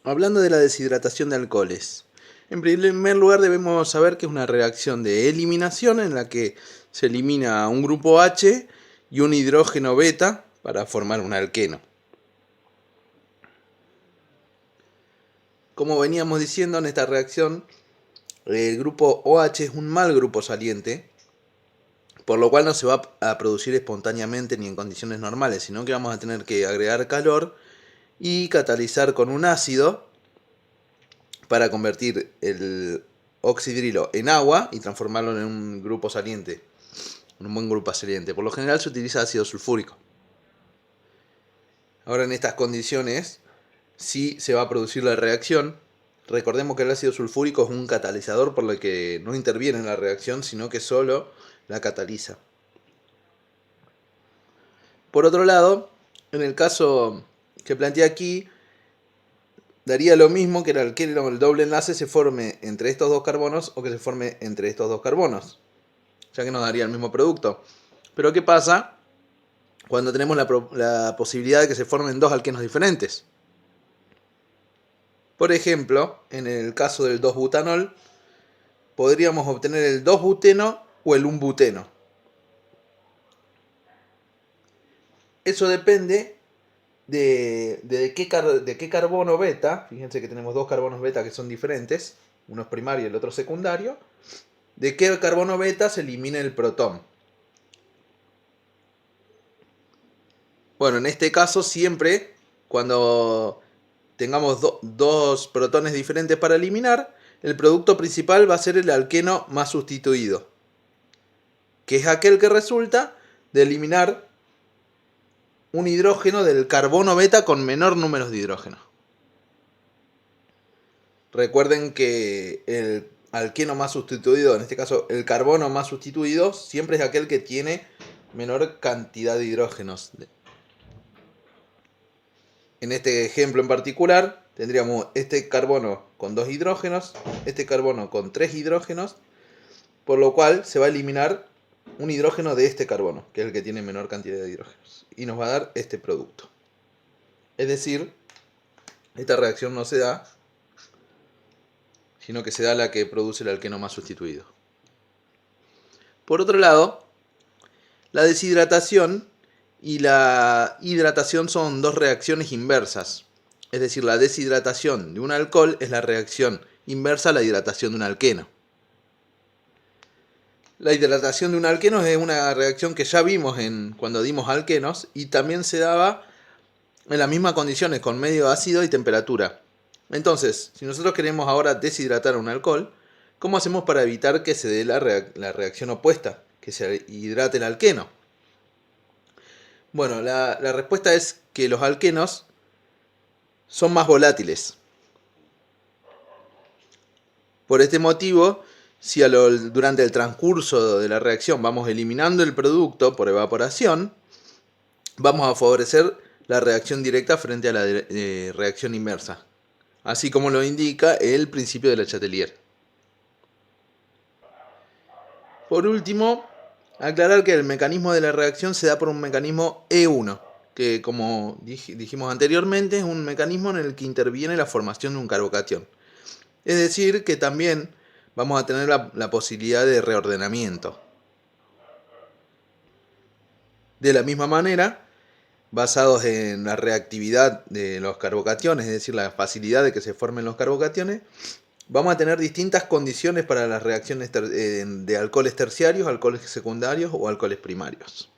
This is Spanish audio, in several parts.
Hablando de la deshidratación de alcoholes, en primer lugar debemos saber que es una reacción de eliminación en la que se elimina un grupo H y un hidrógeno beta para formar un alqueno. Como veníamos diciendo, en esta reacción el grupo OH es un mal grupo saliente, por lo cual no se va a producir espontáneamente ni en condiciones normales, sino que vamos a tener que agregar calor y catalizar con un ácido para convertir el oxidrilo en agua y transformarlo en un grupo saliente, en un buen grupo saliente. Por lo general se utiliza ácido sulfúrico. Ahora, en estas condiciones sí se va a producir la reacción. Recordemos que el ácido sulfúrico es un catalizador, por lo que no interviene en la reacción, sino que solo la cataliza. Por otro lado, en el caso que planteé aquí, daría lo mismo que el doble enlace se forme entre estos dos carbonos o que se forme entre estos dos carbonos, ya que nos daría el mismo producto. Pero ¿qué pasa cuando tenemos la posibilidad de que se formen dos alquenos diferentes? Por ejemplo, en el caso del 2-butanol, podríamos obtener el 2-buteno o el 1-buteno. Eso depende de qué carbono beta. Fíjense que tenemos dos carbonos beta que son diferentes, uno es primario y el otro secundario. De qué carbono beta se elimina el protón. Bueno, en este caso siempre cuando tengamos dos protones diferentes para eliminar, el producto principal va a ser el alqueno más sustituido, que es aquel que resulta de eliminar un hidrógeno del carbono beta con menor número de hidrógenos. Recuerden que el alqueno más sustituido, en este caso el carbono más sustituido, siempre es aquel que tiene menor cantidad de hidrógenos. En este ejemplo en particular, tendríamos este carbono con 2 hidrógenos, este carbono con 3 hidrógenos, por lo cual se va a eliminar un hidrógeno de este carbono, que es el que tiene menor cantidad de hidrógenos, y nos va a dar este producto. Es decir, esta reacción no se da, sino que se da la que produce el alqueno más sustituido. Por otro lado, la deshidratación y la hidratación son dos reacciones inversas. Es decir, la deshidratación de un alcohol es la reacción inversa a la hidratación de un alqueno. La hidratación de un alqueno es una reacción que ya vimos cuando dimos alquenos y también se daba en las mismas condiciones, con medio ácido y temperatura. Entonces, si nosotros queremos ahora deshidratar un alcohol, ¿cómo hacemos para evitar que se dé la reacción opuesta, que se hidrate el alqueno? Bueno, la respuesta es que los alquenos son más volátiles. Por este motivo, si durante el transcurso de la reacción vamos eliminando el producto por evaporación, vamos a favorecer la reacción directa frente a la reacción inversa, así como lo indica el principio de Le Chatelier. Por último, aclarar que el mecanismo de la reacción se da por un mecanismo E1, que como dijimos anteriormente es un mecanismo en el que interviene la formación de un carbocatión. Es decir, que también vamos a tener la posibilidad de reordenamiento. De la misma manera, basados en la reactividad de los carbocationes, es decir, la facilidad de que se formen los carbocationes, vamos a tener distintas condiciones para las reacciones de alcoholes terciarios, alcoholes secundarios o alcoholes primarios.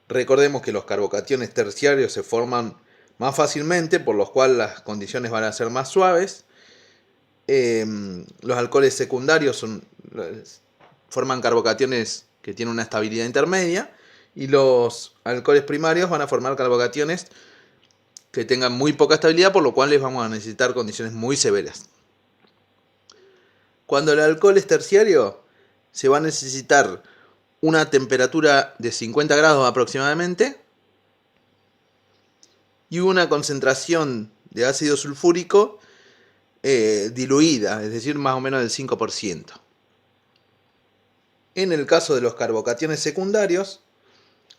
Recordemos que los carbocationes terciarios se forman más fácilmente, por lo cual las condiciones van a ser más suaves. Los alcoholes secundarios forman carbocationes que tienen una estabilidad intermedia, y los alcoholes primarios van a formar carbocationes que tengan muy poca estabilidad, por lo cual les vamos a necesitar condiciones muy severas. Cuando el alcohol es terciario, se va a necesitar una temperatura de 50 grados aproximadamente y una concentración de ácido sulfúrico diluida, es decir, más o menos del 5%. En el caso de los carbocationes secundarios,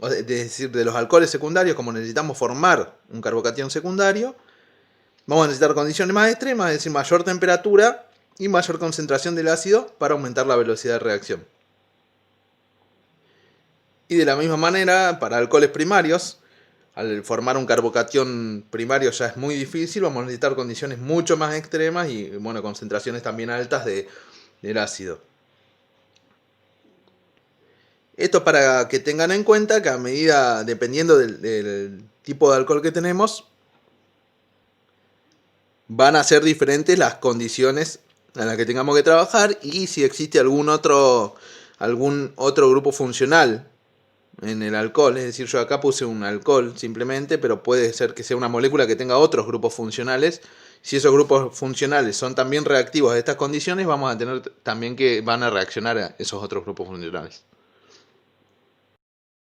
es decir, de los alcoholes secundarios, como necesitamos formar un carbocatión secundario, Vamos a necesitar condiciones más extremas, es decir, mayor temperatura y mayor concentración del ácido para aumentar la velocidad de reacción. Y de la misma manera, para alcoholes primarios, al formar un carbocatión primario ya es muy difícil, vamos a necesitar condiciones mucho más extremas y bueno, concentraciones también altas del ácido. Esto para que tengan en cuenta que a medida, dependiendo del tipo de alcohol que tenemos, van a ser diferentes las condiciones en las que tengamos que trabajar y si existe algún otro grupo funcional en el alcohol. Es decir, yo acá puse un alcohol simplemente, pero puede ser que sea una molécula que tenga otros grupos funcionales. Si esos grupos funcionales son también reactivos a estas condiciones, vamos a tener también que van a reaccionar a esos otros grupos funcionales.